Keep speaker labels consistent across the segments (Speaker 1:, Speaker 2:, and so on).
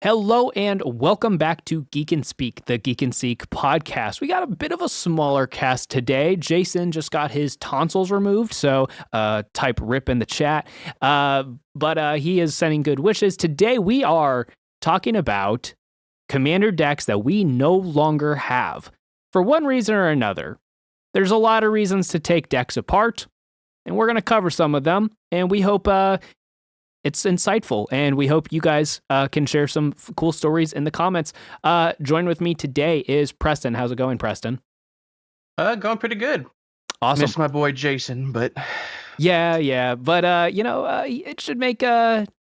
Speaker 1: Hello and welcome back to Geek and Speak, the Geek and Seek podcast. We got a bit of a smaller cast today. Jason just got his tonsils removed, so type rip in the chat. But he is sending good wishes. Today we are talking about commander decks that we no longer have for one reason or another. There's a lot of reasons to take decks apart, and we're going to cover some of them, and we hope it's insightful, and we hope you guys can share some cool stories in the comments. Join with me today is Preston. How's it going, Preston?
Speaker 2: Going pretty good.
Speaker 1: Awesome.
Speaker 2: Miss my boy Jason, but
Speaker 1: Yeah. But it should make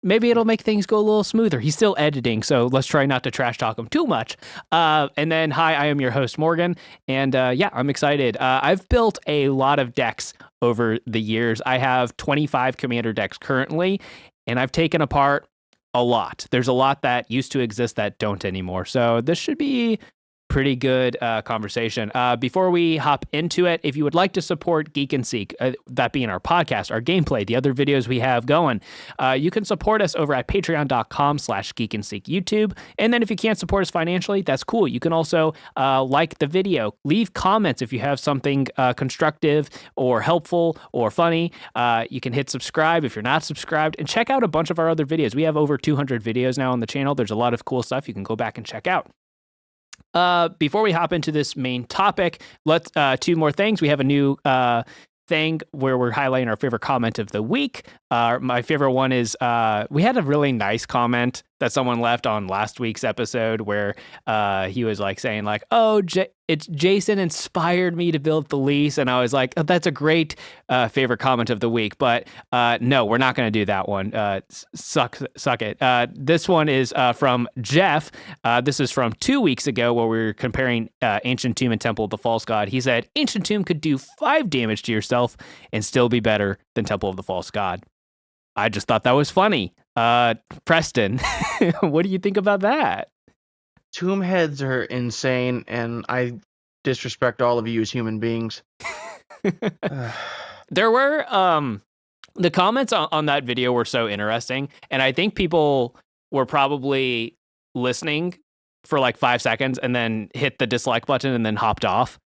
Speaker 1: maybe it'll make things go a little smoother. He's still editing, so let's try not to trash talk him too much. And then, hi, I am your host Morgan, and I'm excited. I've built a lot of decks over the years. I have 25 commander decks currently, and I've taken apart a lot. There's a lot that used to exist that don't anymore. So this should be pretty good conversation. Before we hop into it, if you would like to support Geek and Seek, that being our podcast, our gameplay, the other videos we have going, you can support us over at patreon.com/Geek and Seek YouTube. And then if you can't support us financially, that's cool. You can also like the video, leave comments if you have something constructive or helpful or funny. You can hit subscribe if you're not subscribed, and check out a bunch of our other videos. We have over 200 videos now on the channel. There's a lot of cool stuff you can go back and check out. Before we hop into this main topic, let's two more things. We have a new thing where we're highlighting our favorite comment of the week. My favorite one is we had a really nice comment that someone left on last week's episode where he was like saying like, "Oh, it's Jason inspired me to build the lease," and I was like, "Oh, that's a great favorite comment of the week." But no, we're not going to do that one. Suck it. This one is from Jeff. This is from 2 weeks ago where we were comparing Ancient Tomb and Temple of the False God. He said Ancient Tomb could do 5 damage to yourself and still be better than Temple of the False God. I just thought that was funny. Preston, what do you think about that?
Speaker 2: tomb heads are insane, and I disrespect all of you as human beings.
Speaker 1: There were the comments on that video were so interesting, and I think people were probably listening for like 5 seconds and then hit the dislike button and then hopped off.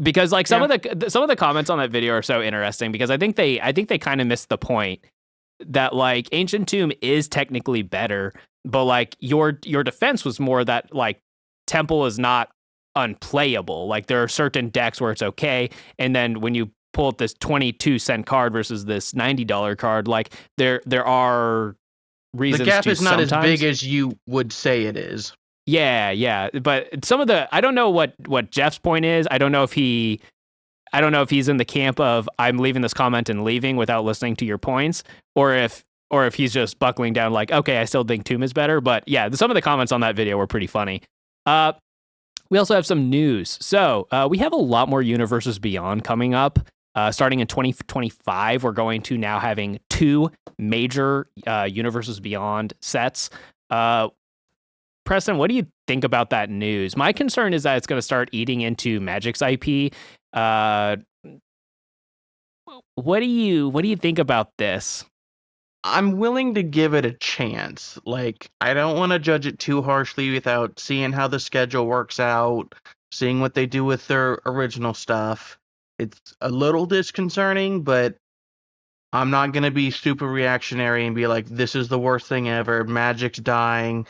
Speaker 1: Because like some of the comments on that video are so interesting because I think they kind of missed the point that like Ancient Tomb is technically better, but like your defense was more that like Temple is not unplayable. Like there are certain decks where it's okay, and then when you pull up this 22-cent card versus this $90 card, like there are reasons.
Speaker 2: The gap is not
Speaker 1: sometimes,
Speaker 2: as big as you would say it is.
Speaker 1: Yeah. But some of I don't know what Jeff's point is. I don't know if he's in the camp of I'm leaving this comment and leaving without listening to your points, or if he's just buckling down like, okay, I still think Tomb is better. But yeah, some of the comments on that video were pretty funny. We also have some news. So we have a lot more Universes Beyond coming up. Starting in 2025, we're going to now having 2 major Universes Beyond sets. Preston, what do you think about that news? My concern is that it's going to start eating into Magic's IP. What do you think about this?
Speaker 2: I'm willing to give it a chance. Like, I don't want to judge it too harshly without seeing how the schedule works out, seeing what they do with their original stuff. It's a little disconcerting, but I'm not going to be super reactionary and be like, this is the worst thing ever. Magic's dying.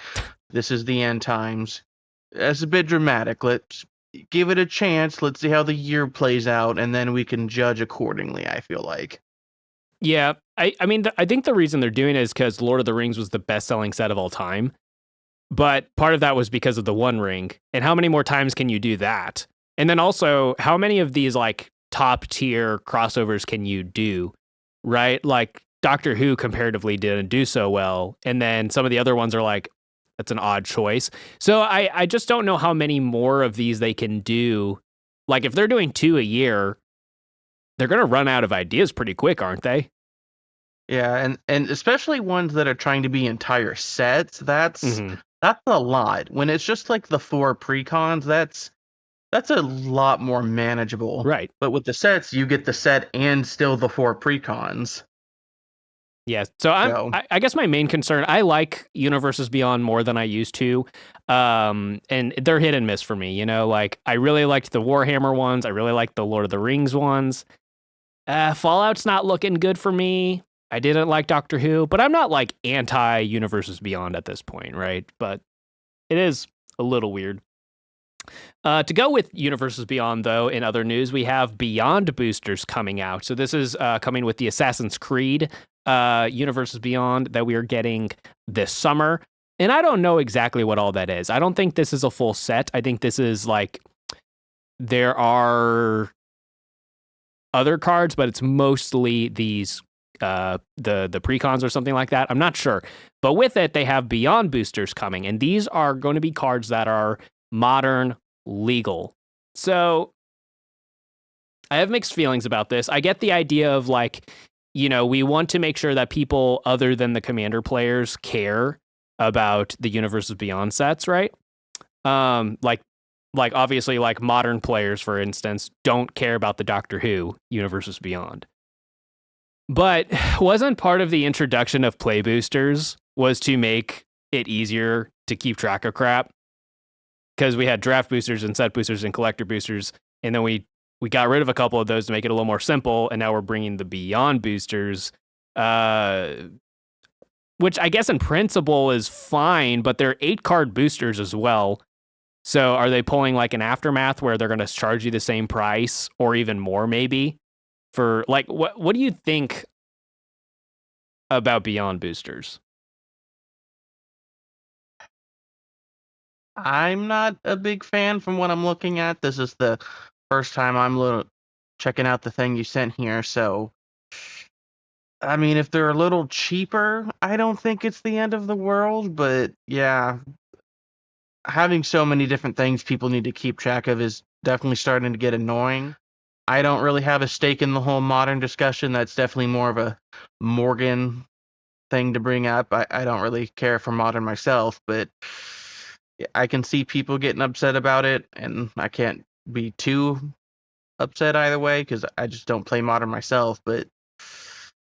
Speaker 2: This is the end times. That's a bit dramatic. Let's give it a chance. Let's see how the year plays out, and then we can judge accordingly, I feel like.
Speaker 1: Yeah, I mean, I think the reason they're doing it is because Lord of the Rings was the best-selling set of all time. But part of that was because of the One Ring. And how many more times can you do that? And then also, how many of these like top-tier crossovers can you do, right? Like Doctor Who comparatively didn't do so well. And then some of the other ones are like, that's an odd choice. So I just don't know how many more of these they can do. Like if they're doing 2 a year, they're going to run out of ideas pretty quick, aren't they?
Speaker 2: Yeah, and especially ones that are trying to be entire sets, that's a lot. When it's just like the 4 precons, that's a lot more manageable.
Speaker 1: Right.
Speaker 2: But with the sets, you get the set and still the 4 precons.
Speaker 1: Yeah. So
Speaker 2: So
Speaker 1: I guess my main concern, I like Universes Beyond more than I used to. And they're hit and miss for me, you know, like I really liked the Warhammer ones. I really liked the Lord of the Rings ones. Fallout's not looking good for me. I didn't like Doctor Who, but I'm not like anti Universes Beyond at this point, right? But it is a little weird. To go with Universes Beyond, though, in other news, we have Beyond boosters coming out. So this is coming with the Assassin's Creed Universes Beyond that we are getting this summer. And I don't know exactly what all that is. I don't think this is a full set. I think this is like there are other cards, but it's mostly these the precons or something like that. I'm not sure. But with it, they have Beyond boosters coming, and these are going to be cards that are modern legal. So I have mixed feelings about this. I get the idea of like, you know, we want to make sure that people other than the Commander players care about the Universes Beyond sets, right? Like obviously like modern players, for instance, don't care about the Doctor Who Universes Beyond. But wasn't part of the introduction of play boosters was to make it easier to keep track of crap? Because we had draft boosters and set boosters and collector boosters, and then we got rid of a couple of those to make it a little more simple, and now we're bringing the Beyond boosters, which I guess in principle is fine, but they're 8-card boosters as well. So are they pulling like an Aftermath where they're going to charge you the same price or even more maybe? For like, what do you think about Beyond boosters?
Speaker 2: I'm not a big fan from what I'm looking at. This is the first time I'm checking out the thing you sent here. So, I mean, if they're a little cheaper, I don't think it's the end of the world. But yeah, having so many different things people need to keep track of is definitely starting to get annoying. I don't really have a stake in the whole modern discussion. That's definitely more of a Morgan thing to bring up. I don't really care for modern myself, but I can see people getting upset about it, and I can't be too upset either way because I just don't play modern myself. But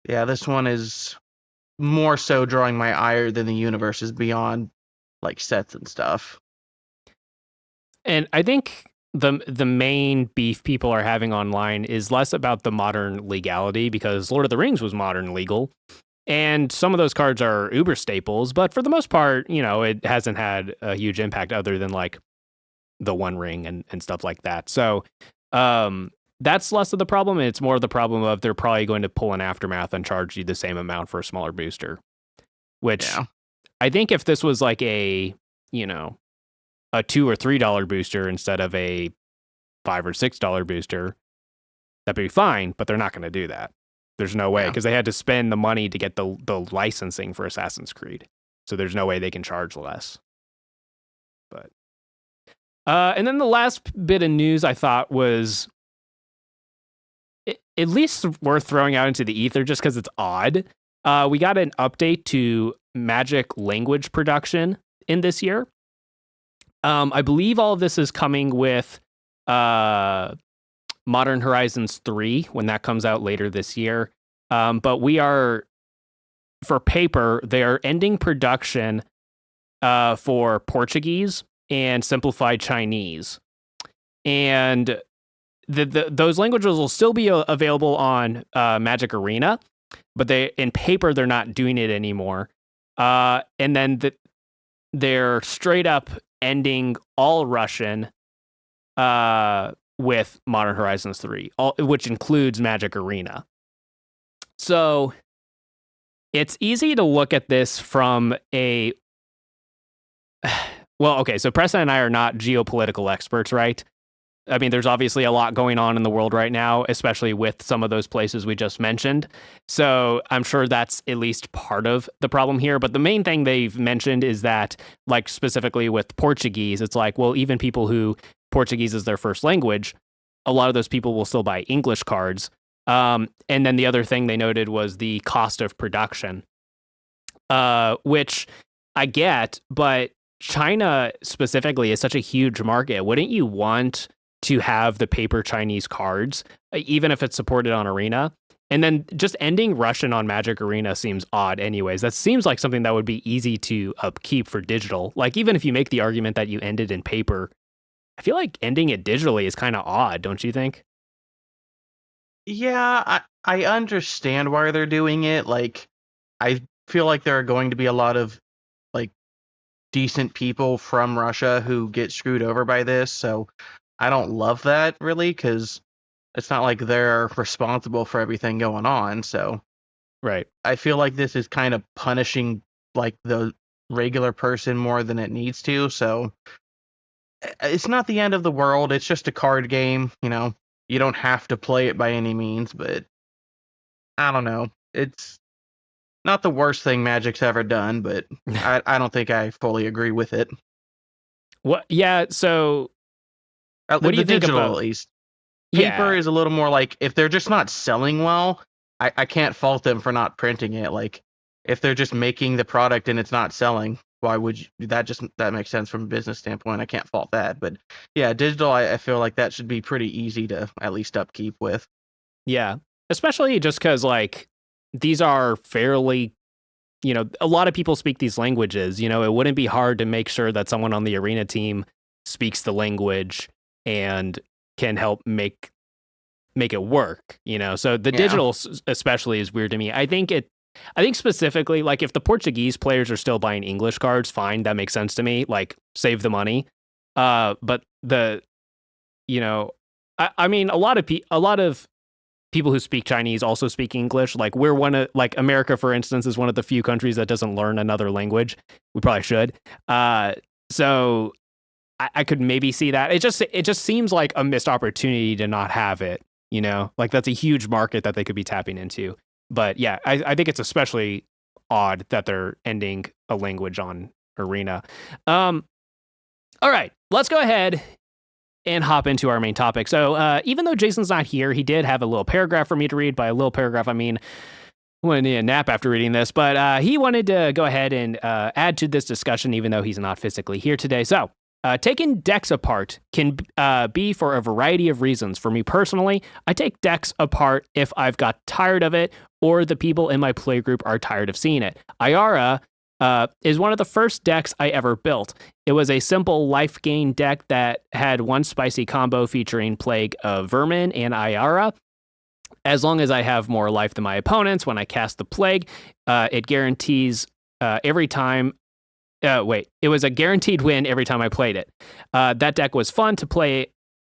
Speaker 2: yeah, this one is more so drawing my ire than the Universes Beyond like sets and stuff.
Speaker 1: And I think the main beef people are having online is less about the modern legality, because Lord of the Rings was modern legal. And some of those cards are uber staples, but for the most part, you know, it hasn't had a huge impact other than like the One Ring and stuff like that. So that's less of the problem. And it's more of the problem of they're probably going to pull an Aftermath and charge you the same amount for a smaller booster, which
Speaker 2: Yeah.
Speaker 1: I think if this was like a, you know, a $2 or $3 booster instead of a $5 or $6 booster, that'd be fine, but they're not going to do that. There's no way, because they had to spend the money to get the licensing for Assassin's Creed. So there's no way they can charge less. But and then the last bit of news I thought was at least worth throwing out into the ether just because it's odd. We got an update to Magic language production in this year. I believe all of this is coming with Modern Horizons 3 when that comes out later this year. But we are, for paper, they are ending production for Portuguese and simplified Chinese. And those languages will still be available on Magic Arena, but in paper, they're not doing it anymore. And then they're straight up ending all Russian with Modern Horizons 3, which includes Magic Arena. So it's easy to look at this from a... Well, okay, so Preston and I are not geopolitical experts, right? I mean, there's obviously a lot going on in the world right now, especially with some of those places we just mentioned. So I'm sure that's at least part of the problem here. But the main thing they've mentioned is that, like specifically with Portuguese, it's like, well, even people who Portuguese is their first language, a lot of those people will still buy English cards. And then the other thing they noted was the cost of production, which I get, but China specifically is such a huge market. Wouldn't you want to have the paper Chinese cards, even if it's supported on Arena? And then just ending Russian on Magic Arena seems odd anyways. That seems like something that would be easy to upkeep for digital. Like even if you make the argument that you ended in paper, I feel like ending it digitally is kind of odd, don't you think?
Speaker 2: Yeah, I understand why they're doing it. Like, I feel like there are going to be a lot of like decent people from Russia who get screwed over by this. So I don't love that really because it's not like they're responsible for everything going on. So
Speaker 1: Right.
Speaker 2: I feel like this is kind of punishing like the regular person more than it needs to. So it's not the end of the world. It's just a card game. You don't have to play it by any means, but I don't know. It's not the worst thing Magic's ever done, but I don't think I fully agree with it.
Speaker 1: What? Yeah. So, what do
Speaker 2: The
Speaker 1: you think
Speaker 2: digital, at
Speaker 1: about?
Speaker 2: least. Paper
Speaker 1: Yeah.
Speaker 2: is a little more like if they're just not selling well, I can't fault them for not printing it. Like if they're just making the product and it's not selling, why would you, that makes sense from a business standpoint. I can't fault that. But yeah, digital, I feel like that should be pretty easy to at least upkeep with.
Speaker 1: Yeah. Especially just because like these are fairly, a lot of people speak these languages. It wouldn't be hard to make sure that someone on the arena team speaks the language and can help make it work. So the
Speaker 2: Yeah.
Speaker 1: digital especially is weird to me. I think specifically, like if the Portuguese players are still buying English cards, fine, that makes sense to me. Like save the money. But you know, I mean, a lot of people who speak Chinese also speak English. Like we're one of, like America, for instance, is one of the few countries that doesn't learn another language. We probably should. So I could maybe see that. It just seems like a missed opportunity to not have it. Like that's a huge market that they could be tapping into. But yeah, I think it's especially odd that they're ending a language on Arena. All right, let's go ahead and hop into our main topic. So even though Jason's not here, he did have a little paragraph for me to read. By a little paragraph, I mean I want to need a nap after reading this, but he wanted to go ahead and add to this discussion, even though he's not physically here today. So, taking decks apart can be for a variety of reasons. For me personally, I take decks apart if I've got tired of it or the people in my playgroup are tired of seeing it. Ayara is one of the first decks I ever built. It was a simple life gain deck that had one spicy combo featuring Plague of Vermin and Ayara. As long as I have more life than my opponents when I cast the Plague, it guarantees every time. It was a guaranteed win every time I played it. That deck was fun to play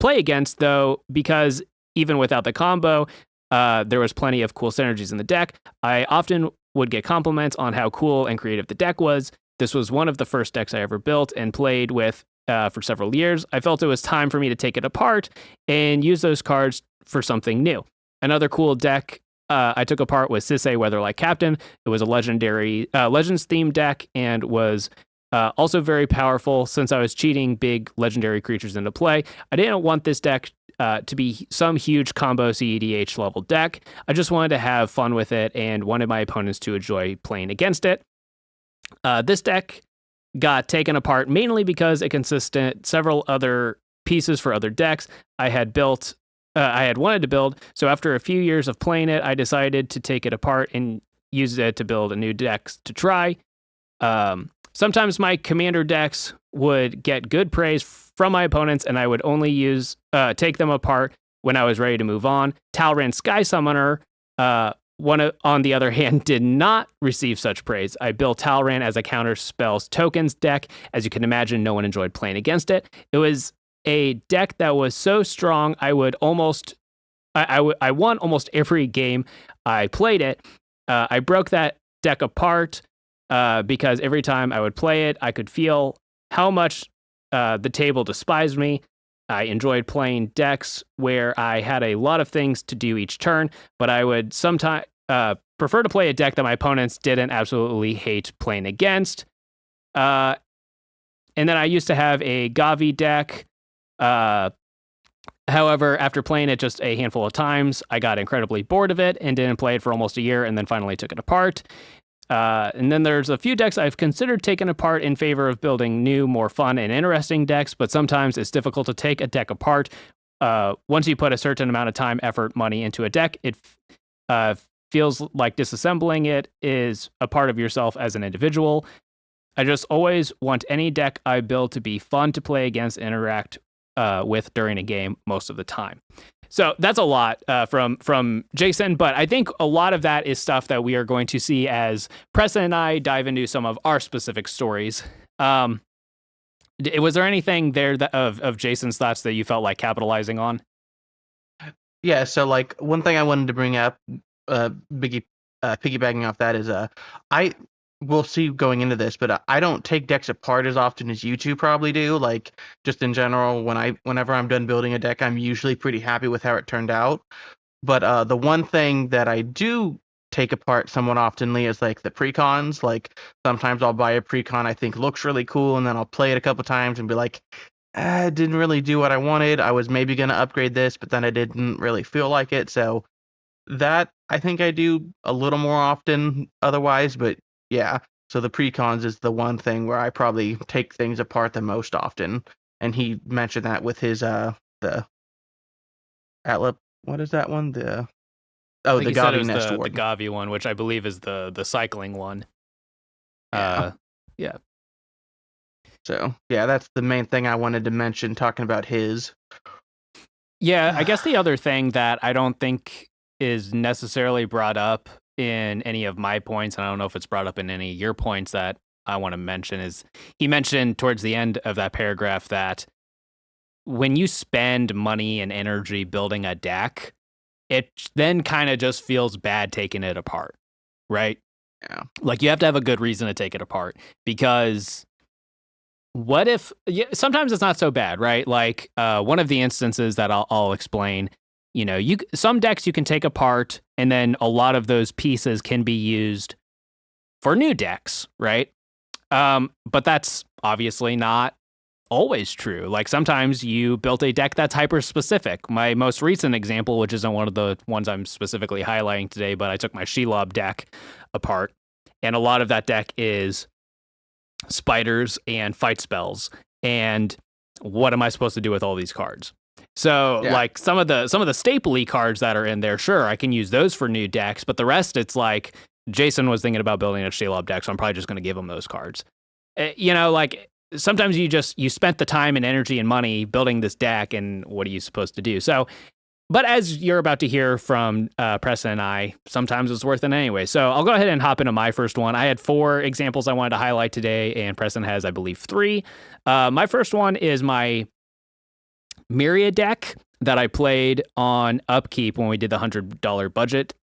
Speaker 1: against, though, because even without the combo, there was plenty of cool synergies in the deck. I often would get compliments on how cool and creative the deck was. This was one of the first decks I ever built and played with for several years. I felt it was time for me to take it apart and use those cards for something new. Another cool deck I took apart was Sisay Weatherlight Captain. It was a legendary Legends themed deck and was also very powerful since I was cheating big legendary creatures into play. I didn't want this deck to be some huge combo CEDH level deck. I just wanted to have fun with it and wanted my opponents to enjoy playing against it. This deck got taken apart mainly because it consisted several other pieces for other decks I had wanted to build. So after a few years of playing it, I decided to take it apart and use it to build a new deck to try. Sometimes my commander decks would get good praise from my opponents, and I would only take them apart when I was ready to move on. Talrand Sky Summoner, on the other hand, did not receive such praise. I built Talrand as a counter spells tokens deck. As you can imagine, no one enjoyed playing against it. It was a deck that was so strong, I won almost every game I played it. I broke that deck apart because every time I would play it, I could feel how much the table despised me. I enjoyed playing decks where I had a lot of things to do each turn, but I would sometimes prefer to play a deck that my opponents didn't absolutely hate playing against. And then I used to have a Gavi deck. However, after playing it just a handful of times, I got incredibly bored of it and didn't play it for almost a year and then finally took it apart. And then there's a few decks I've considered taking apart in favor of building new, more fun and interesting decks, but sometimes it's difficult to take a deck apart. Once you put a certain amount of time, effort, money into a deck, Feels like disassembling it is a part of yourself as an individual. I just always want any deck I build to be fun to play against, interact with during a game most of the time. So that's a lot from Jason, but I think a lot of that is stuff that we are going to see as Preston and I dive into some of our specific stories. Was there anything there of Jason's thoughts that you felt like capitalizing on?
Speaker 2: Yeah, so like one thing I wanted to bring up, piggybacking off that is I will see going into this, but I don't take decks apart as often as you two probably do. Like just in general, whenever I'm done building a deck, I'm usually pretty happy with how it turned out. But the one thing that I do take apart somewhat oftenly is like the precons. Like sometimes I'll buy a precon I think looks really cool, and then I'll play it a couple times and be like, it didn't really do what I wanted. I was maybe gonna upgrade this, but then I didn't really feel like it. So that I think I do a little more often otherwise, but yeah. So the precons is the one thing where I probably take things apart the most often. And he mentioned that with his the Atlas, what is that one? The Gavi Nest
Speaker 1: the
Speaker 2: Award.
Speaker 1: Gavi one, which I believe is the cycling one.
Speaker 2: Yeah.
Speaker 1: Yeah.
Speaker 2: So yeah, that's the main thing I wanted to mention talking about his.
Speaker 1: Yeah, I guess the other thing that I don't think is necessarily brought up in any of my points, and I don't know if it's brought up in any of your points that I want to mention, is he mentioned towards the end of that paragraph that when you spend money and energy building a deck, it then kind of just feels bad taking it apart, right?
Speaker 2: Yeah.
Speaker 1: Like you have to have a good reason to take it apart, because what if sometimes it's not so bad, right? Like one of the instances that I'll explain, some decks you can take apart and then a lot of those pieces can be used for new decks, right? But that's obviously not always true. Like sometimes you built a deck that's hyper specific. My most recent example, which isn't one of the ones I'm specifically highlighting today, but I took my Shelob deck apart, and a lot of that deck is spiders and fight spells. And what am I supposed to do with all these cards? So like some of the stapley cards that are in there, sure, I can use those for new decks, but the rest, it's like Jason was thinking about building a Shelob deck, so I'm probably just going to give him those cards. Like sometimes you spent the time and energy and money building this deck, and what are you supposed to do? So, but as you're about to hear from Preston and I, sometimes it's worth it anyway. So I'll go ahead and hop into my first one. I had 4 examples I wanted to highlight today, and Preston has, I believe, 3. My first one is my Myriad deck that I played on Upkeep when we did the $100 budget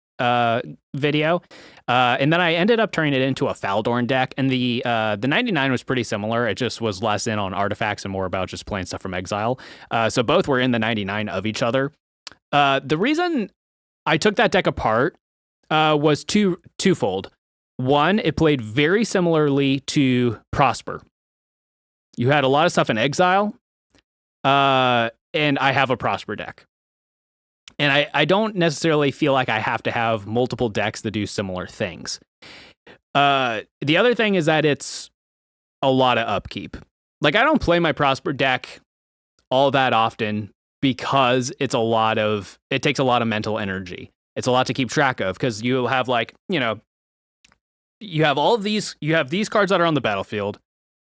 Speaker 1: video, and then I ended up turning it into a Faldorn deck, and the 99 was pretty similar. It just was less in on artifacts and more about just playing stuff from exile. So both were in the 99 of each other. The reason I took that deck apart was twofold. One, it played very similarly to Prosper. You had a lot of stuff in exile, and I have a Prosper deck. And I don't necessarily feel like I have to have multiple decks that do similar things. The other thing is that it's a lot of upkeep. Like I don't play my Prosper deck all that often because it takes a lot of mental energy. It's a lot to keep track of because you have you have all of these, you have these cards that are on the battlefield.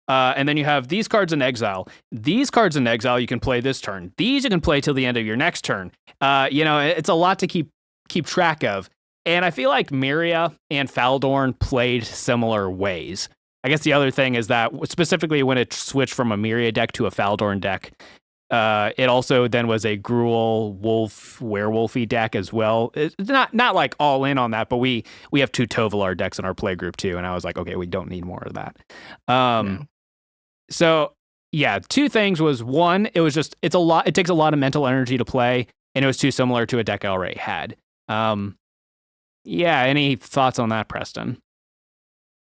Speaker 1: And then you have these cards in exile. These cards in exile you can play this turn. These you can play till the end of your next turn. It's a lot to keep track of. And I feel like Myria and Faldorn played similar ways. I guess the other thing is that specifically when it switched from a Myria deck to a Faldorn deck, it also then was a Gruul Wolf Werewolfy deck as well. It's not like all in on that, but we have 2 Tovolar decks in our play group too, and I was like, okay, we don't need more of that. So yeah, 2 things was, one, it takes a lot of mental energy to play, and it was too similar to a deck I already had. Any thoughts on that, Preston?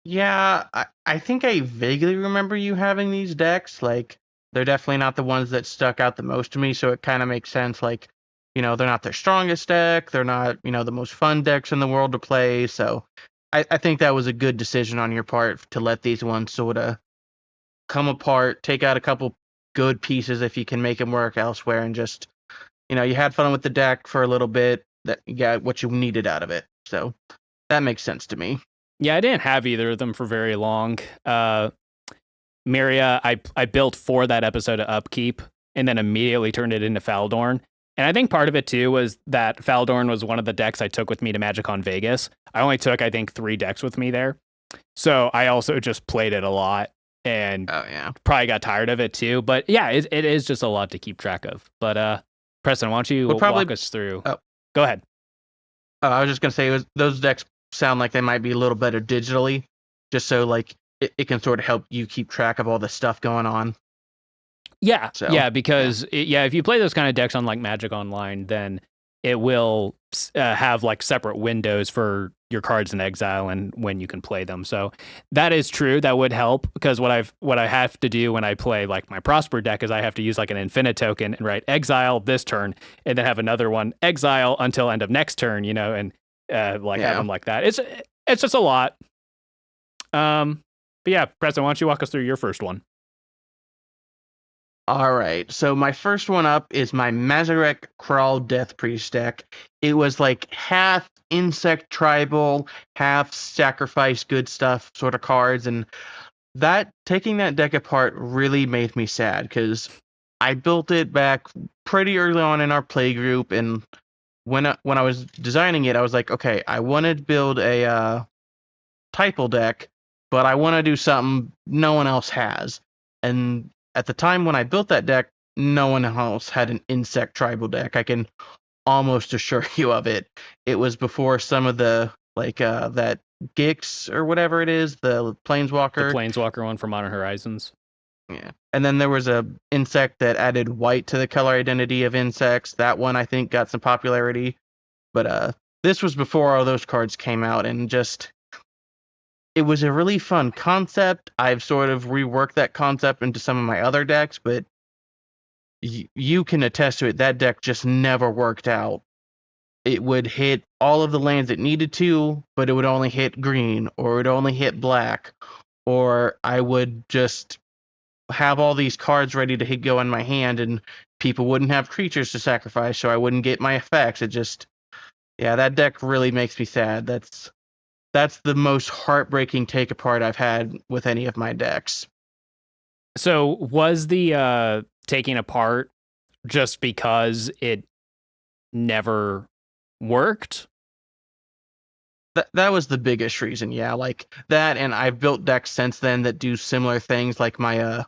Speaker 2: Yeah, I think I vaguely remember you having these decks. Like, they're definitely not the ones that stuck out the most to me, so it kind of makes sense. Like, they're not their strongest deck. They're not, the most fun decks in the world to play. So I think that was a good decision on your part to let these ones sort of come apart, take out a couple good pieces if you can make them work elsewhere, and just, you had fun with the deck for a little bit, that you got what you needed out of it. So that makes sense to me.
Speaker 1: Yeah, I didn't have either of them for very long. Myria, I built for that episode of Upkeep and then immediately turned it into Faldorn. And I think part of it too was that Faldorn was one of the decks I took with me to MagicCon Vegas. I only took, I think, 3 decks with me there. So I also just played it a lot and probably got tired of it too. But yeah, it is just a lot to keep track of. But Preston, why don't you walk us through?
Speaker 2: Oh.
Speaker 1: Go ahead.
Speaker 2: I was just going to say, those decks sound like they might be a little better digitally, just so like it can sort of help you keep track of all the stuff going on.
Speaker 1: Yeah, so, because if you play those kind of decks on like Magic Online, then it will have like separate windows for your cards in exile and when you can play them. So that is true. That would help, because what I have to do when I play like my Prosper deck is I have to use like an infinite token and write exile this turn and then have another one exile until end of next turn, and have them like that. It's just a lot. But yeah, Preston, why don't you walk us through your first one?
Speaker 2: All right, so my first one up is my Mazarek Crawl Death Priest deck. It was like half insect tribal, half sacrifice good stuff sort of cards, and taking that deck apart really made me sad, because I built it back pretty early on in our play group, and when I was designing it, I was like, okay, I want to build a Typal deck, but I want to do something no one else has. And at the time when I built that deck, no one else had an insect tribal deck. I can almost assure you of it. It was before some of the that Geeks or whatever it is, the Planeswalker.
Speaker 1: The Planeswalker one for Modern Horizons.
Speaker 2: Yeah. And then there was a insect that added white to the color identity of insects. That one I think got some popularity. But this was before all those cards came out, and just it was a really fun concept. I've sort of reworked that concept into some of my other decks, but you can attest to it. That deck just never worked out. It would hit all of the lands it needed to, but it would only hit green, or it would only hit black, or I would just have all these cards ready to go in my hand, and people wouldn't have creatures to sacrifice, so I wouldn't get my effects. It just, that deck really makes me sad. That's the most heartbreaking take apart I've had with any of my decks.
Speaker 1: So was the taking apart just because it never worked?
Speaker 2: That was the biggest reason, like that, and I've built decks since then that do similar things, like my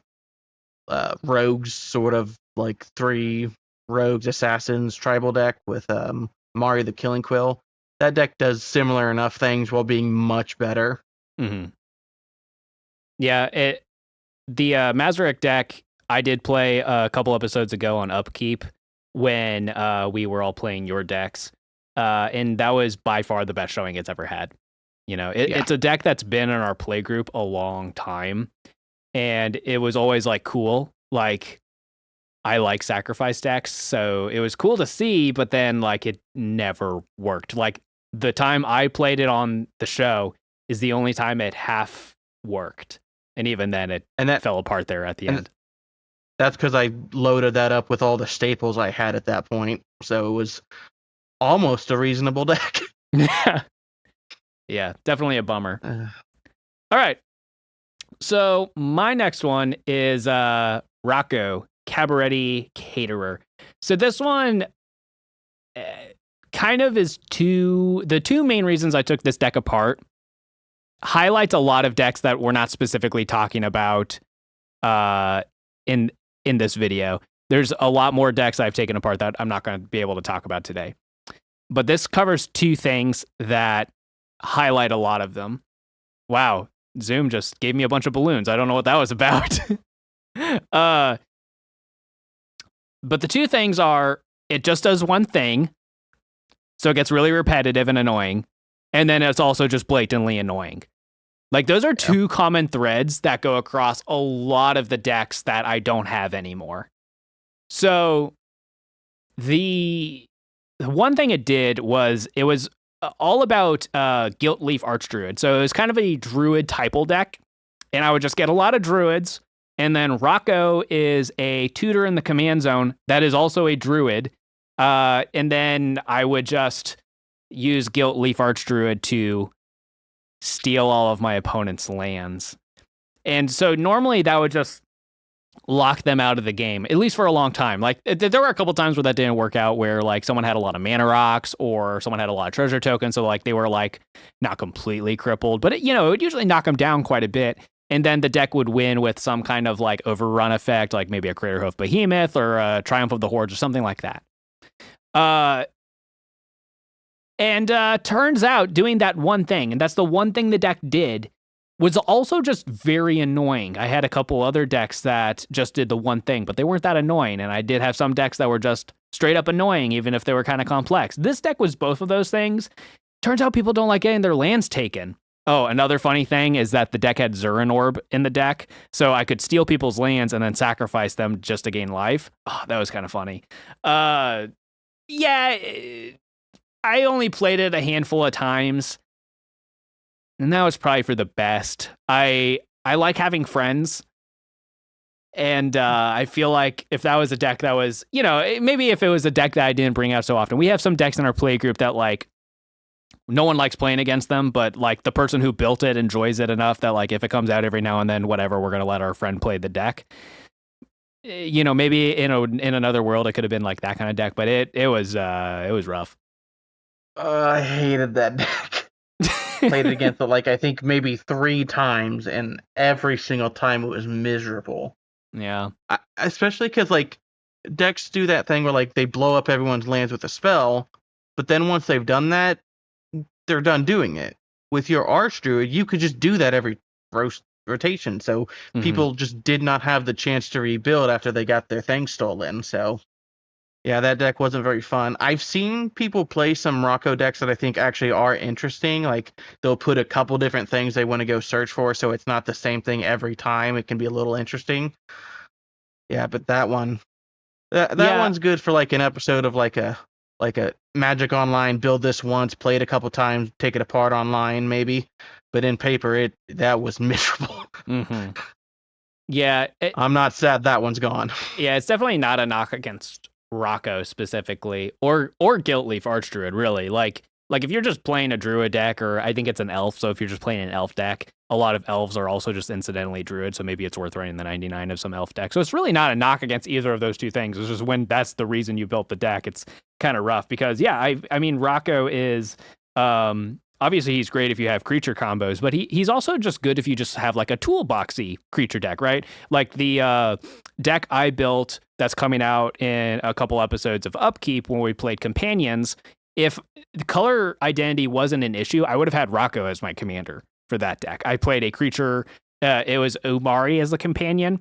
Speaker 2: rogues, sort of like 3 rogues assassins tribal deck with Mari the Killing Quill. That deck does similar enough things while being much better.
Speaker 1: Mm-hmm. Yeah, the Mazarek deck I did play a couple episodes ago on Upkeep when we were all playing your decks, and that was by far the best showing it's ever had. It's a deck that's been in our play group a long time, and it was always like cool. Like, I like sacrifice decks, so it was cool to see, but then like it never worked. Like, the time I played it on the show is the only time it half worked. And even then it fell apart there at the end.
Speaker 2: That's because I loaded that up with all the staples I had at that point. So it was almost a reasonable deck.
Speaker 1: Yeah, definitely a bummer. All right. So my next one is Rocco, Cabaretti Caterer. So this one kind of is the two main reasons I took this deck apart. Highlights a lot of decks that we're not specifically talking about in this video. There's a lot more decks I've taken apart that I'm not going to be able to talk about today. But this covers 2 things that highlight a lot of them. Wow, Zoom just gave me a bunch of balloons. I don't know what that was about. But the 2 things are, it just does one thing, so it gets really repetitive and annoying. And then it's also just blatantly annoying. Like, those are 2 common threads that go across a lot of the decks that I don't have anymore. So the one thing it did was it was all about Gilt-Leaf Archdruid. So it was kind of a druid typal deck, and I would just get a lot of druids. And then Rocco is a tutor in the command zone that is also a druid. And then I would just use Guilt Leaf Archdruid to steal all of my opponent's lands. And so normally that would just lock them out of the game, at least for a long time. Like there were a couple times where that didn't work out, where like someone had a lot of mana rocks or someone had a lot of treasure tokens, so like they were like not completely crippled, but it would usually knock them down quite a bit. And then the deck would win with some kind of like overrun effect, like maybe a Craterhoof Behemoth or a Triumph of the Hordes or something like that. And turns out doing that one thing, and that's the one thing the deck did, was also just very annoying. I had a couple other decks that just did the one thing, but they weren't that annoying. And I did have some decks that were just straight up annoying, even if they were kind of complex. This deck was both of those things. Turns out people don't like getting their lands taken. Oh, another funny thing is that the deck had Zurin Orb in the deck, so I could steal people's lands and then sacrifice them just to gain life. Oh, that was kind of funny. Yeah, I only played it a handful of times, and that was probably for the best. I like having friends, and I feel like if that was a deck that was, maybe if it was a deck that I didn't bring out so often. We have some decks in our play group that like no one likes playing against them, but like the person who built it enjoys it enough that like if it comes out every now and then, whatever, we're gonna let our friend play the deck. Maybe in another world it could have been like that kind of deck, but it was rough.
Speaker 2: I hated that deck. Played it against it like I think maybe 3 times, and every single time it was miserable.
Speaker 1: Yeah.
Speaker 2: Especially because like decks do that thing where like they blow up everyone's lands with a spell, but then once they've done that, they're done doing it. With your Archdruid, you could just do that every rotation, so people just did not have the chance to rebuild after they got their thing stolen. So yeah, that deck wasn't very fun. I've seen people play some Rocco decks that I think actually are interesting. Like they'll put a couple different things they want to go search for, so it's not the same thing every time. It can be a little interesting. Yeah, but that one, that one's good for like an episode of like a Magic Online, build this once, play it a couple times, take it apart online maybe. But in paper, that was miserable.
Speaker 1: Yeah,
Speaker 2: I'm not sad that one's gone.
Speaker 1: Yeah, it's definitely not a knock against Rocco specifically, or Guilt Leaf Archdruid, really. Like if you're just playing a Druid deck, or I think it's an Elf, so if you're just playing an Elf deck, a lot of Elves are also just incidentally Druid, so maybe it's worth running the 99 of some Elf deck. So it's really not a knock against either of those two things. It's just when that's the reason you built the deck, it's kind of rough. Because, yeah, I mean, Rocco is... obviously, he's great if you have creature combos, but he's also just good if you just have like a toolboxy creature deck, right? Like the deck I built that's coming out in a couple episodes of Upkeep when we played Companions. If the color identity wasn't an issue, I would have had Rocco as my commander for that deck. I played a creature. It was Umari as the companion.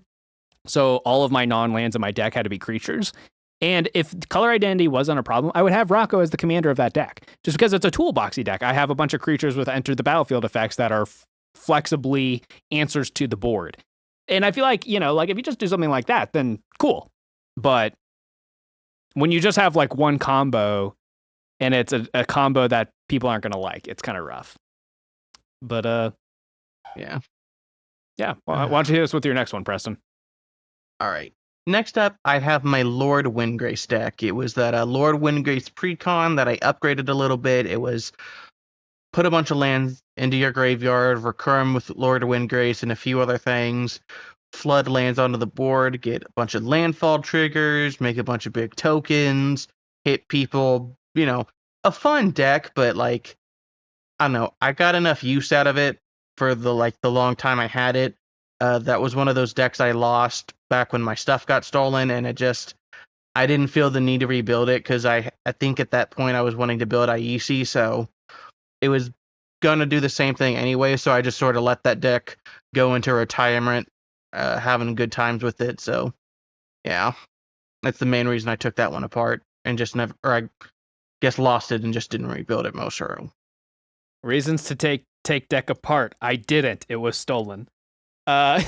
Speaker 1: So all of my non-lands in my deck had to be creatures. And if color identity wasn't a problem, I would have Rocco as the commander of that deck. Just because it's a toolboxy deck. I have a bunch of creatures with enter the battlefield effects that are flexibly answers to the board. And I feel like, like if you just do something like that, then cool. But when you just have like one combo and it's a combo that people aren't going to like, it's kind of rough. But,
Speaker 2: yeah.
Speaker 1: Yeah. Well, why don't you hit us with your next one, Preston?
Speaker 2: All right. Next up, I have my Lord Windgrace deck. It was that Lord Windgrace Precon that I upgraded a little bit. It was put a bunch of lands into your graveyard, recur them with Lord Windgrace and a few other things, flood lands onto the board, get a bunch of landfall triggers, make a bunch of big tokens, hit people, a fun deck, but like, I don't know, I got enough use out of it for the long time I had it. That was one of those decks I lost back when my stuff got stolen, and I didn't feel the need to rebuild it because I think at that point I was wanting to build Aisi, so it was going to do the same thing anyway, so I just sort of let that deck go into retirement, having good times with it. So yeah, that's the main reason I took that one apart and just never, or I guess lost it and just didn't rebuild it most of it.
Speaker 1: Reasons to take deck apart. I didn't. It was stolen. Damn.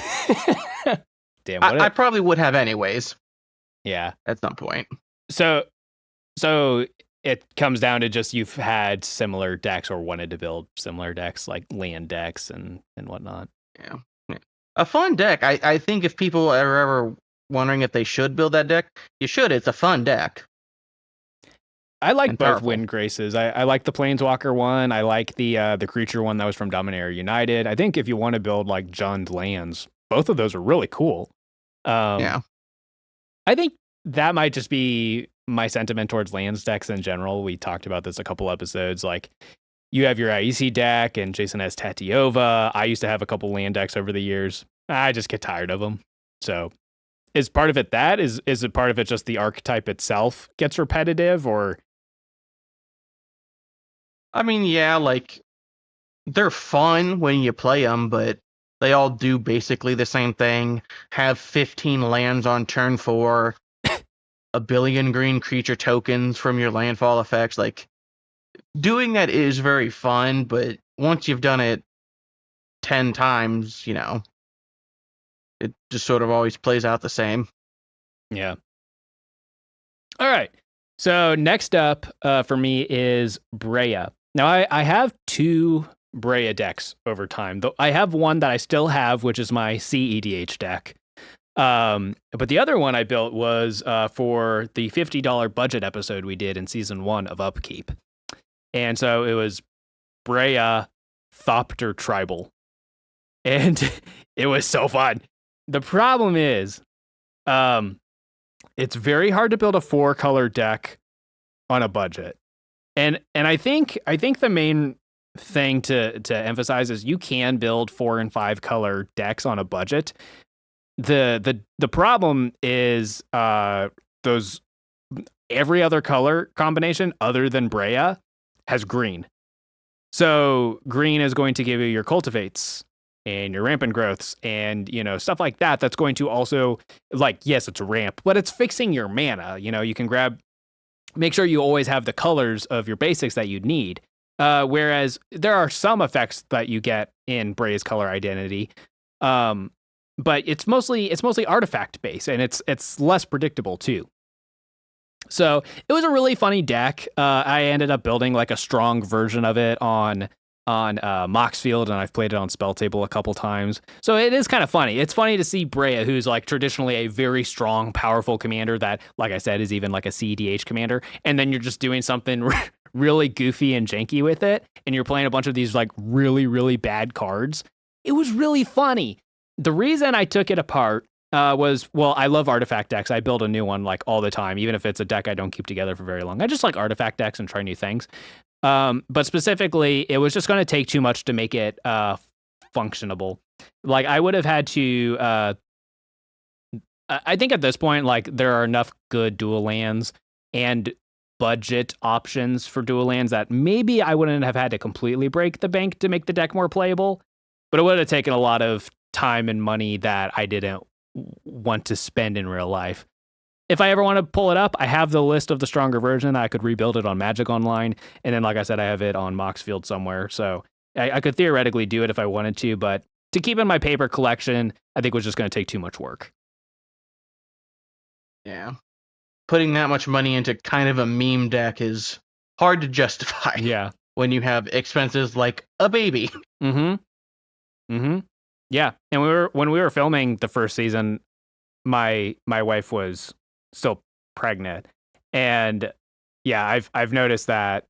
Speaker 2: I probably would have anyways.
Speaker 1: Yeah.
Speaker 2: At some point.
Speaker 1: So it comes down to just you've had similar decks or wanted to build similar decks, like land decks and whatnot.
Speaker 2: Yeah. A fun deck. I think if people are ever wondering if they should build that deck, you should. It's a fun deck.
Speaker 1: I like
Speaker 2: and
Speaker 1: both
Speaker 2: powerful.
Speaker 1: Wind Graces. I like the Planeswalker one. I like the creature one that was from Dominaria United. I think if you want to build like Jund lands, both of those are really cool.
Speaker 2: Yeah.
Speaker 1: I think that might just be my sentiment towards lands decks in general. We talked about this a couple episodes. Like you have your Aesi deck, and Jason has Tatiova. I used to have a couple land decks over the years. I just get tired of them. So is part of it that? Is it part of it just the archetype itself gets repetitive, or?
Speaker 2: I mean, yeah, like they're fun when you play them, but they all do basically the same thing. Have 15 lands on turn 4, a billion green creature tokens from your landfall effects. Like doing that is very fun, but once you've done it 10 times, it just sort of always plays out the same.
Speaker 1: Yeah. All right. So next up for me is Breya. Now I have 2 Breya decks over time. Though I have one that I still have, which is my CEDH deck. But the other one I built was for the $50 budget episode we did in season 1 of Upkeep. And so it was Breya Thopter Tribal. And it was so fun. The problem is, it's very hard to build a 4-color deck on a budget. And I think the main thing to emphasize is you can build 4 and 5 color decks on a budget. The problem is those every other color combination other than Breya has green. So green is going to give you your cultivates and your rampant growths and stuff like that. That's going to also, like, yes, it's a ramp, but it's fixing your mana. You can make sure you always have the colors of your basics that you'd need. Whereas there are some effects that you get in Breya's color identity, but it's mostly artifact based, and it's less predictable too. So it was a really funny deck. I ended up building like a strong version of it on Moxfield, and I've played it on Spell Table a couple times. So it is kind of funny. It's funny to see Breya, who's like traditionally a very strong, powerful commander that, like I said, is even like a CDH commander, and then you're just doing something really goofy and janky with it, and you're playing a bunch of these like really, really bad cards. It was really funny. The reason I took it apart was, well, I love artifact decks. I build a new one like all the time, even if it's a deck I don't keep together for very long. I just like artifact decks and try new things. But specifically, it was just going to take too much to make it functionable. Like I would have had to. I think at this point, like there are enough good dual lands and budget options for dual lands that maybe I wouldn't have had to completely break the bank to make the deck more playable. But it would have taken a lot of time and money that I didn't want to spend in real life. If I ever want to pull it up, I have the list of the stronger version. I could rebuild it on Magic Online. And then, like I said, I have it on Moxfield somewhere. So I could theoretically do it if I wanted to. But to keep in my paper collection, I think was just going to take too much work.
Speaker 2: Yeah. Putting that much money into kind of a meme deck is hard to justify.
Speaker 1: Yeah.
Speaker 2: When you have expenses like a baby.
Speaker 1: Yeah. And when we were filming the first season, my wife was still pregnant, and yeah, I've noticed that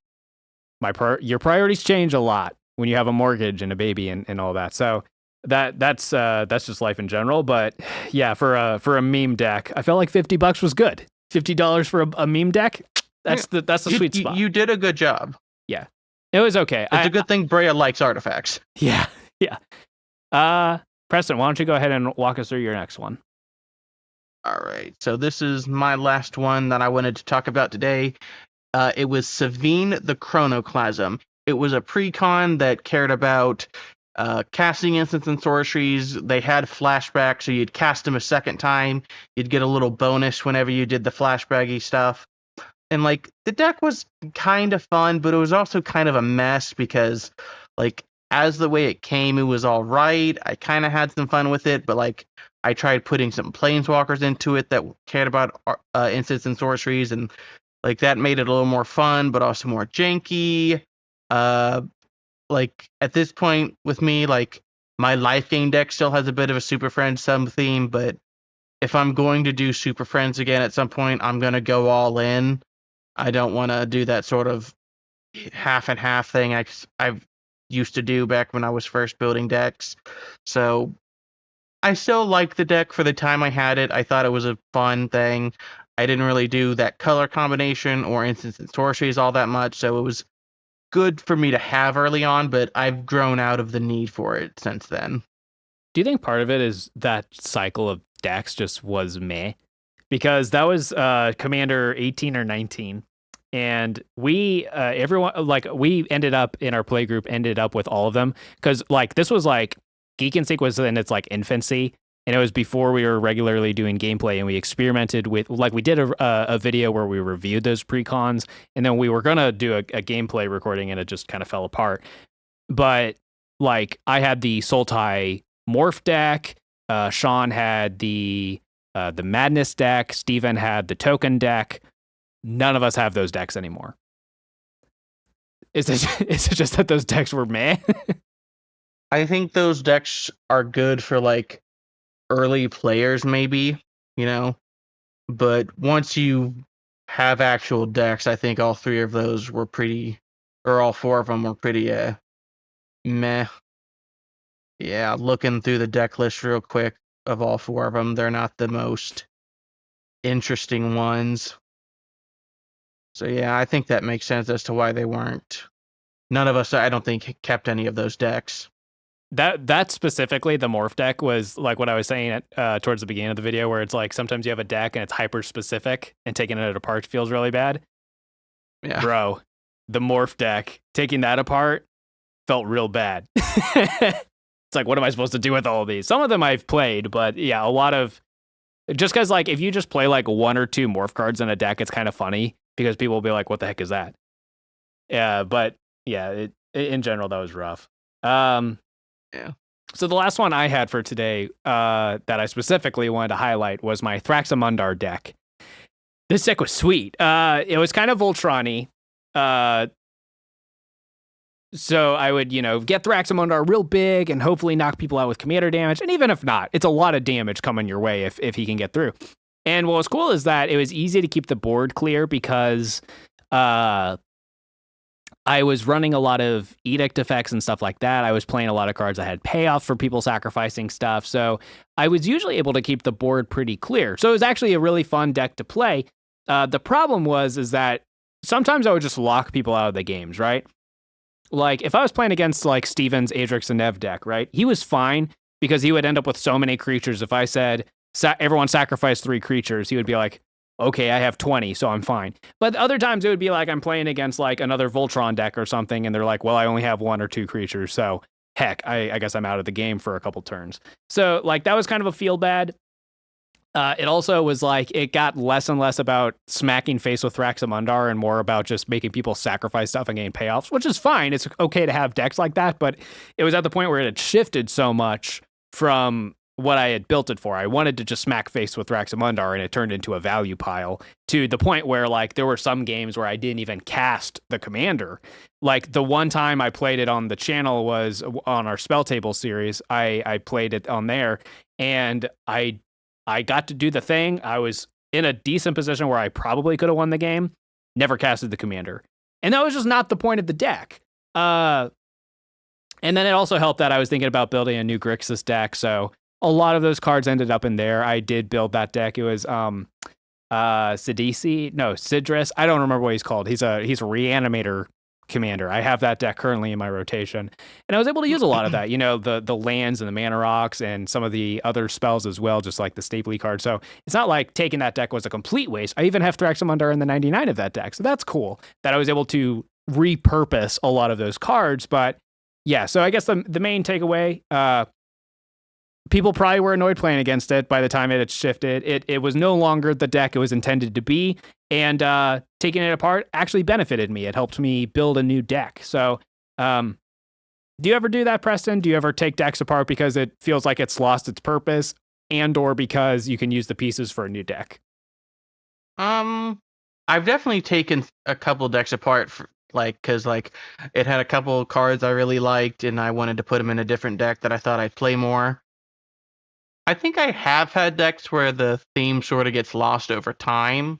Speaker 1: your priorities change a lot when you have a mortgage and a baby and all that. So that's just life in general. But yeah, for a meme deck, I felt like $50 was good. $50 for a meme deck. That's the sweet spot.
Speaker 2: You did a good job.
Speaker 1: Yeah, it was okay.
Speaker 2: It's a good thing Breya likes artifacts.
Speaker 1: Yeah. Preston, why don't you go ahead and walk us through your next one?
Speaker 2: All right. So this is my last one that I wanted to talk about today. It was Savine the Chronoclasm. It was a precon that cared about casting instants and sorceries. They had flashback, so you'd cast them a second time. You'd get a little bonus whenever you did the flashbacky stuff. And like the deck was kind of fun, but it was also kind of a mess because like as the way it came, it was all right. I kind of had some fun with it, but like I tried putting some planeswalkers into it that cared about instants and sorceries, and like that made it a little more fun, but also more janky. Like at this point with me, like my life gain deck still has a bit of a Super Friends sub theme, but if I'm going to do Super Friends again at some point, I'm gonna go all in. I don't want to do that sort of half and half thing I've used to do back when I was first building decks. So I still like the deck for the time I had it. I thought it was a fun thing. I didn't really do that color combination or instants and sorceries all that much, so it was good for me to have early on, but I've grown out of the need for it since then.
Speaker 1: Do you think part of it is that cycle of decks just was meh? Because that was Commander 18 or 19. And we, everyone, like, we ended up in our play group, ended up with all of them. Because, like, this was like Geek and Sync was in its like infancy. And it was before we were regularly doing gameplay. And we experimented with, like, we did a video where we reviewed those precons. And then we were going to do a gameplay recording and it just kind of fell apart. But, like, I had the Sultai Morph deck. Sean had the Madness deck. Steven had the Token deck. None of us have those decks anymore. Is it just that those decks were meh?
Speaker 2: I think those decks are good for like early players, maybe, you know, but once you have actual decks, I think all three of those were pretty, or all four of them were pretty meh. Yeah, looking through the deck list real quick of all four of them, they're not the most interesting ones. So yeah, I think that makes sense as to why they weren't. None of us, I don't think, kept any of those decks.
Speaker 1: That specifically, the Morph deck was like what I was saying towards the beginning of the video, where it's like sometimes you have a deck and it's hyper specific, and taking it apart feels really bad.
Speaker 2: Yeah,
Speaker 1: Bro, the Morph deck, taking that apart felt real bad. It's like, what am I supposed to do with all of these? Some of them I've played, but yeah, a lot of, just because like if you just play like one or two Morph cards in a deck, it's kind of funny because people will be like, what the heck is that? Yeah, but yeah, in general, that was rough.
Speaker 2: yeah.
Speaker 1: So the last one I had for today that I specifically wanted to highlight was my Thraxamundar deck. This deck was sweet. It was kind of Voltron-y. So I would, get Thraxamundar real big and hopefully knock people out with commander damage. And even if not, it's a lot of damage coming your way if he can get through. And what was cool is that it was easy to keep the board clear because I was running a lot of edict effects and stuff like that. I was playing a lot of cards that had payoff for people sacrificing stuff. So I was usually able to keep the board pretty clear. So it was actually a really fun deck to play. The problem is that sometimes I would just lock people out of the games, right? Like if I was playing against like Steven's Adrix and Nev deck, right? He was fine because he would end up with so many creatures. If I said everyone sacrifice 3 creatures, he would be like, okay, I have 20, so I'm fine. But other times it would be like I'm playing against like another Voltron deck or something, and they're like, well, I only have 1 or 2 creatures, so heck, I guess I'm out of the game for a couple turns. So like that was kind of a feel bad. It also was like it got less and less about smacking face with Thraxamundar and more about just making people sacrifice stuff and gain payoffs, which is fine. It's okay to have decks like that, but it was at the point where it had shifted so much from what I had built it for. I wanted to just smack face with Thraxamundar, and it turned into a value pile to the point where like there were some games where I didn't even cast the commander. Like the one time I played it on the channel was on our spell table series. I played it on there, and I got to do the thing. I was in a decent position where I probably could have won the game. Never casted the commander. And that was just not the point of the deck. And then it also helped that I was thinking about building a new Grixis deck. So a lot of those cards ended up in there. I did build that deck. It was Sidris. I don't remember what he's called. He's a reanimator commander. I have that deck currently in my rotation, and I was able to use a lot of that, the lands and the mana rocks and some of the other spells as well, just like the stapley card. So it's not like taking that deck was a complete waste. I even have Thraxamundar in the 99 of that deck, so that's cool that I was able to repurpose a lot of those cards. But yeah, so I guess the main takeaway, people probably were annoyed playing against it by the time it had shifted. It was no longer the deck it was intended to be, and taking it apart actually benefited me. It helped me build a new deck. So do you ever do that, Preston? Do you ever take decks apart because it feels like it's lost its purpose, and or because you can use the pieces for a new deck?
Speaker 2: I've definitely taken a couple decks apart because it had a couple cards I really liked, and I wanted to put them in a different deck that I thought I'd play more. I think I have had decks where the theme sort of gets lost over time.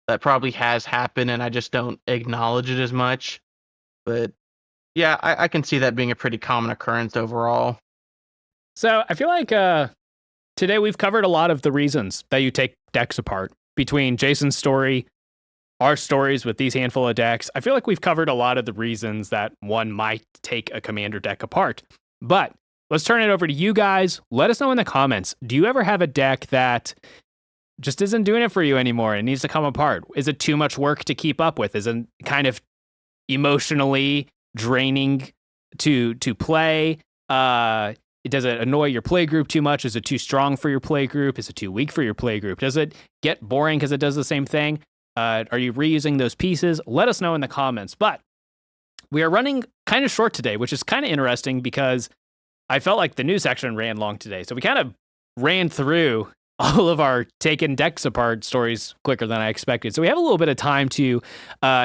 Speaker 2: that probably has happened and I just don't acknowledge it as much. But yeah, I can see that being a pretty common occurrence overall.
Speaker 1: So I feel like today we've covered a lot of the reasons that you take decks apart. Between Jason's story, our stories with these handful of decks, I feel like we've covered a lot of the reasons that one might take a commander deck apart. But let's turn it over to you guys. Let us know in the comments. Do you ever have a deck that just isn't doing it for you anymore and needs to come apart? Is it too much work to keep up with? Is it kind of emotionally draining to play? Does it annoy your play group too much? Is it too strong for your play group? Is it too weak for your play group? Does it get boring because it does the same thing? Are you reusing those pieces? Let us know in the comments. But we are running kind of short today, which is kind of interesting because I felt like the news section ran long today. So we kind of ran through all of our taken decks apart stories quicker than I expected. So we have a little bit of time to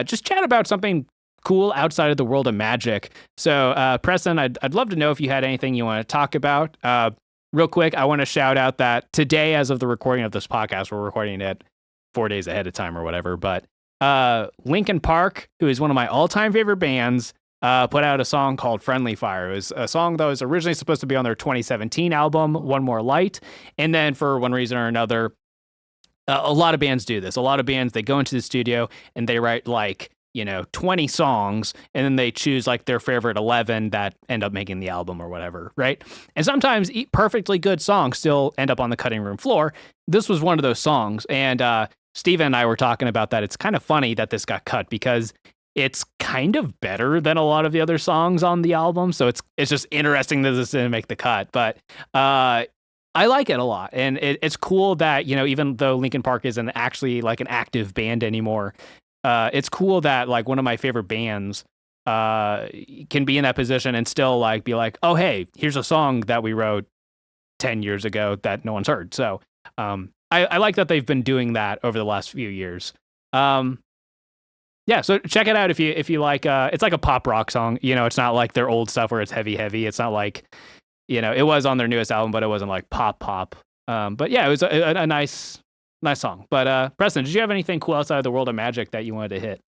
Speaker 1: just chat about something cool outside of the world of Magic. So Preston, I'd love to know if you had anything you want to talk about. Real quick, I want to shout out that today, as of the recording of this podcast, we're recording it 4 days ahead of time or whatever. But Linkin Park, who is one of my all-time favorite bands, put out a song called Friendly Fire. It was a song that was originally supposed to be on their 2017 album, One More Light. And then for one reason or another, a lot of bands do this. A lot of bands, they go into the studio and they write 20 songs, and then they choose their favorite 11 that end up making the album or whatever, right? And sometimes perfectly good songs still end up on the cutting room floor. This was one of those songs, and Steven and I were talking about that. It's kind of funny that this got cut because it's kind of better than a lot of the other songs on the album. So it's just interesting that this didn't make the cut. But I like it a lot. And it's cool that, even though Linkin Park isn't actually an active band anymore, it's cool that one of my favorite bands can be in that position and still be like, oh, hey, here's a song that we wrote 10 years ago that no one's heard. So I like that they've been doing that over the last few years. Yeah, so check it out if you like. It's like a pop rock song. It's not like their old stuff where it's heavy. It's not like, it was on their newest album, but it wasn't like pop. But yeah, it was a nice song. But Preston, did you have anything cool outside of the world of Magic that you wanted to hit?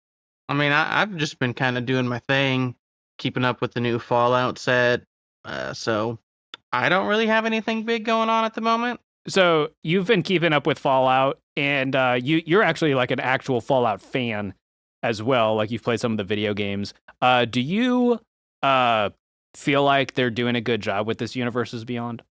Speaker 2: I mean, I've just been kind of doing my thing, keeping up with the new Fallout set. So I don't really have anything big going on at the moment.
Speaker 1: So you've been keeping up with Fallout, and you're actually an actual Fallout fan as well. You've played some of the video games. Do you feel like they're doing a good job with this Universes Beyond?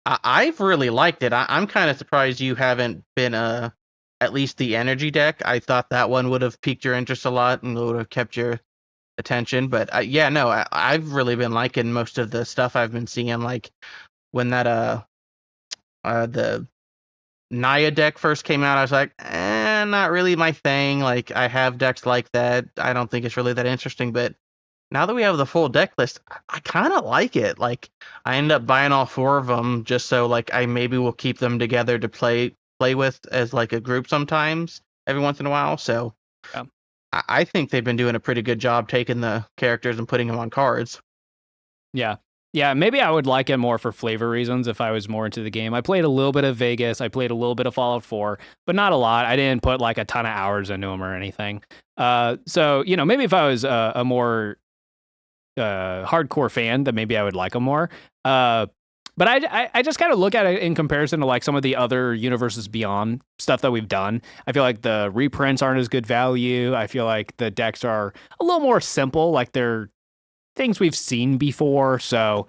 Speaker 2: I've really liked it. I'm kind of surprised you haven't been at least the energy deck. I thought that one would have piqued your interest a lot and would have kept your attention. But yeah, no, I've really been liking most of the stuff I've been seeing. Like when that the Naya deck first came out, I was like, not really my thing. I have decks like that. I don't think it's really that interesting. But now that we have the full deck list, I kind of like it. I end up buying all 4 of them just so I maybe will keep them together to play with as a group sometimes every once in a while. So
Speaker 1: Yeah.
Speaker 2: I think they've been doing a pretty good job taking the characters and putting them on cards.
Speaker 1: Yeah. Yeah, maybe I would like it more for flavor reasons if I was more into the game. I played a little bit of Vegas. I played a little bit of Fallout 4, but not a lot. I didn't put a ton of hours into them or anything. So, maybe if I was a more hardcore fan, then maybe I would like them more. But I just kind of look at it in comparison to some of the other Universes Beyond stuff that we've done. I feel like the reprints aren't as good value. I feel like the decks are a little more simple. They're things we've seen before. So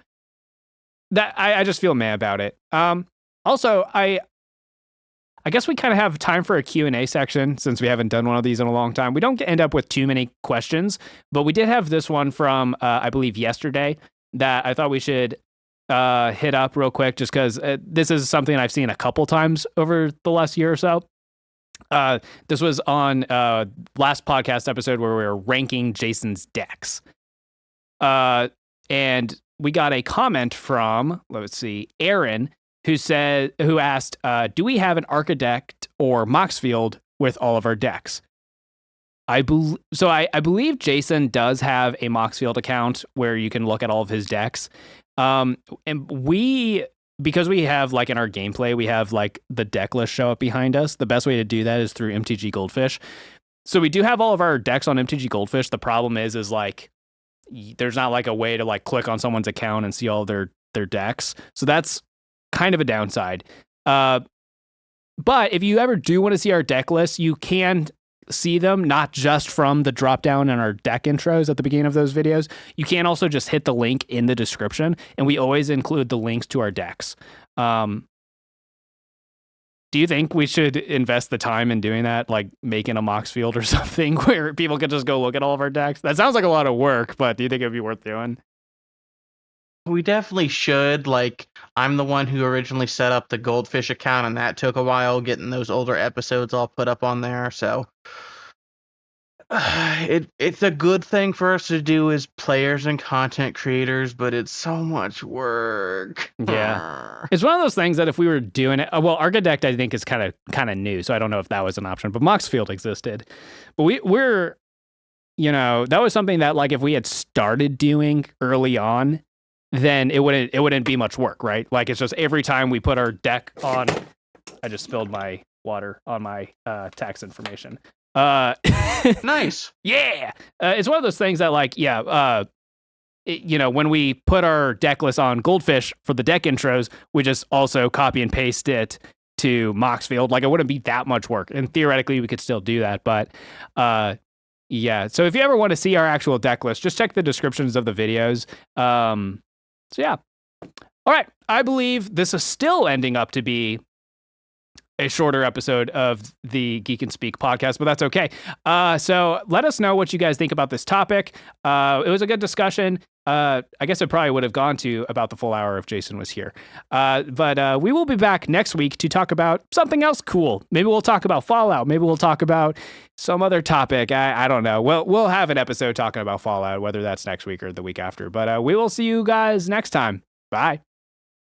Speaker 1: that I just feel mad about it. Also, I guess we kind of have time for a Q&A section since we haven't done one of these in a long time. We don't end up with too many questions, but we did have this one from, I believe, yesterday that I thought we should hit up real quick just because this is something I've seen a couple times over the last year or so. This was on last podcast episode where we were ranking Jason's decks. And we got a comment from, let's see, Aaron, who asked, do we have an Architect or Moxfield with all of our decks? I believe Jason does have a Moxfield account where you can look at all of his decks. And we because we have like in our gameplay, we have like the deck list show up behind us. The best way to do that is through MTG Goldfish. So we do have all of our decks on MTG Goldfish. The problem is like there's not like a way to like click on someone's account and see all their decks. So that's kind of a downside. But if you ever do want to see our deck list, you can see them not just from the drop down in our deck intros at the beginning of those videos. You can also just hit the link in the description, and we always include the links to our decks. Do you think we should invest the time in doing that, like making a Mox field or something where people can just go look at all of our decks? That sounds like a lot of work, but do you think it'd be worth doing?
Speaker 2: We definitely should. Like, I'm the one who originally set up the Goldfish account, and that took a while getting those older episodes all put up on there. So it's a good thing for us to do as players and content creators, but it's so much work.
Speaker 1: Yeah, it's one of those things that if we were doing it, well, Architect I think is kind of new, so I don't know if that was an option. But Mox Field existed, but we're that was something that like if we had started doing early on, then it wouldn't be much work, right? Like it's just every time we put our deck on. I just spilled my water on my tax information.
Speaker 2: Nice.
Speaker 1: Yeah. It's one of those things that like, when we put our deck list on Goldfish for the deck intros, we just also copy and paste it to Mox Field. Like it wouldn't be that much work. And theoretically we could still do that. But yeah. So if you ever want to see our actual deck list, just check the descriptions of the videos. So yeah. All right. I believe this is still ending up to be a shorter episode of the Geek and Speak podcast, but that's okay. So let us know what you guys think about this topic. It was a good discussion. I guess it probably would have gone to about the full hour if Jason was here. But we will be back next week to talk about something else cool. Maybe we'll talk about Fallout. Maybe we'll talk about some other topic. I don't know. We'll have an episode talking about Fallout, whether that's next week or the week after. But we will see you guys next time. Bye.